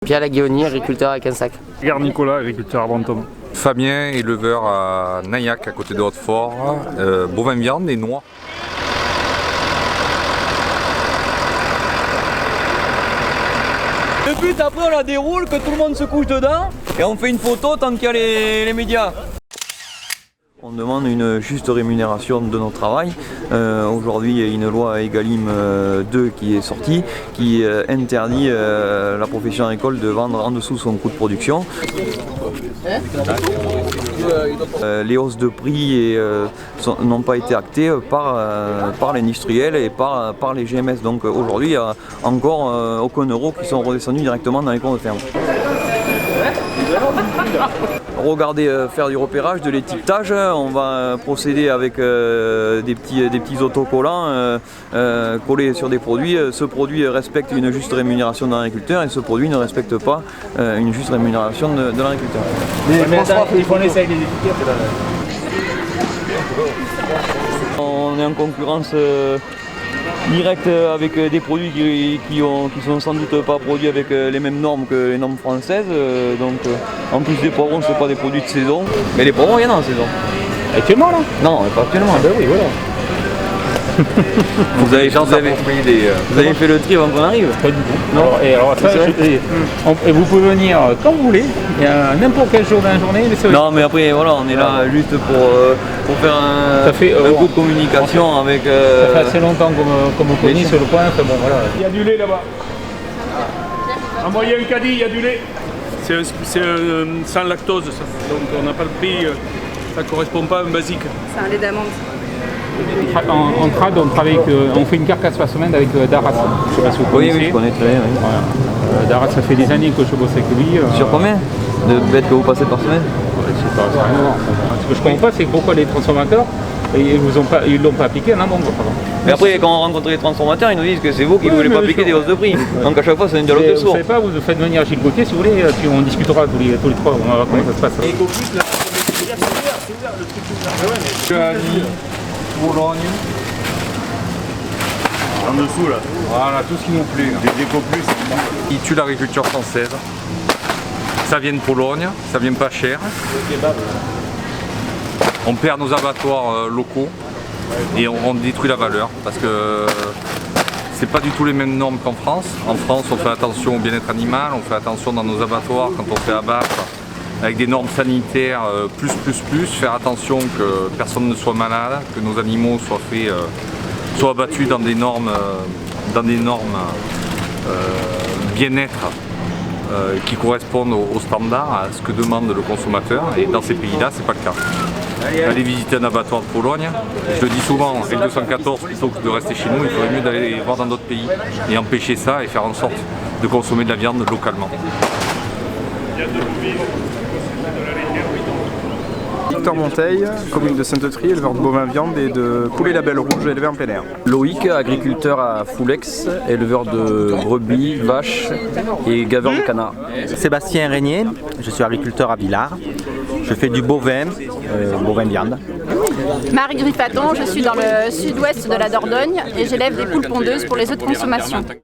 Pierre Laguioni, agriculteur à Quinsac. Gare Nicolas, agriculteur à Brantôme. Fabien, éleveur à Naillac, à côté de Hautefort, bovin viande et noix. Le but après on la déroule, que tout le monde se couche dedans et on fait une photo tant qu'il y a les médias. On demande une juste rémunération de notre travail. Aujourd'hui, il y a une loi Egalim 2 qui est sortie, qui interdit la profession agricole de vendre en dessous son coût de production. Les hausses de prix n'ont pas été actées par l'industriel et par les GMS. Donc aujourd'hui, il n'y a encore aucun euro qui sont redescendus directement dans les comptes de ferme. Regardez faire du repérage, de l'étiquetage, on va procéder avec des petits autocollants collés sur des produits. Ce produit respecte une juste rémunération de l'agriculteur et ce produit ne respecte pas une juste rémunération de l'agriculteur. Il faut laisser avec les étiquettes. On est en concurrence direct avec des produits qui sont sans doute pas produits avec les mêmes normes que les normes françaises. En plus des poivrons, c'est pas des produits de saison. Mais les poivrons, il y en a en saison. Actuellement là? Non, pas actuellement. Ben oui, voilà. Vous avez fait le tri avant qu'on arrive? Pas du tout. Non. Alors ça, et vous pouvez venir quand vous voulez, n'importe quel jour dans la journée. Non, mais après, voilà, on est là juste pour faire un coup de communication avec. Ça fait assez longtemps qu'on me connaît sur le point. Enfin, bon, voilà. Il y a du lait là-bas. En moyen caddie, il y a du lait. C'est sans lactose, ça. Donc on n'a pas le prix, ça ne correspond pas à un basique. C'est un lait d'amande. En trad, on fait une carcasse par semaine avec Daras. Je sais pas si vous connaissez. Oui, je connais très bien. Oui. Voilà. Daras, ça fait des années que je bosse avec lui. Sur combien de bêtes que vous passez par semaine? C'est pas énorme. Ce que je comprends pas, c'est pourquoi les transformateurs ils l'ont pas appliqué en amont. Mais après, quand on rencontre les transformateurs, ils nous disent que c'est vous qui ne voulez pas appliquer des hausses de prix. Donc à chaque fois, c'est un dialogue de sourds. Vous savez pas, vous faites venir Gilles Gauthier si vous voulez, puis on discutera tous les trois, on va voir comment ça se passe. Bologne. En dessous là. Voilà, tout ce qui nous plaît. Des éco-plus. Qui tue l'agriculture française. Ça vient de Pologne, ça vient pas cher. On perd nos abattoirs locaux et on détruit la valeur parce que c'est pas du tout les mêmes normes qu'en France. En France, on fait attention au bien-être animal, on fait attention dans nos abattoirs quand on fait abattre avec des normes sanitaires plus, faire attention que personne ne soit malade, que nos animaux soient abattus dans des normes bien-être qui correspondent aux standards, à ce que demande le consommateur, et dans ces pays-là, c'est pas le cas. Aller visiter un abattoir de Pologne, je le dis souvent, L214, plutôt que de rester chez nous, il faudrait mieux d'aller voir dans d'autres pays et empêcher ça et faire en sorte de consommer de la viande localement. Victor Monteil, commune de Sainte-Trie, éleveur de bovins viande et de poulets label rouge élevé en plein air. Loïc, agriculteur à Foulex, éleveur de brebis, vaches et gaveurs de canards. Sébastien Régnier, je suis agriculteur à Villars. Je fais du bovin viande. Marie Griffaton, je suis dans le sud-ouest de la Dordogne et j'élève des poules pondeuses pour les œufs de consommation.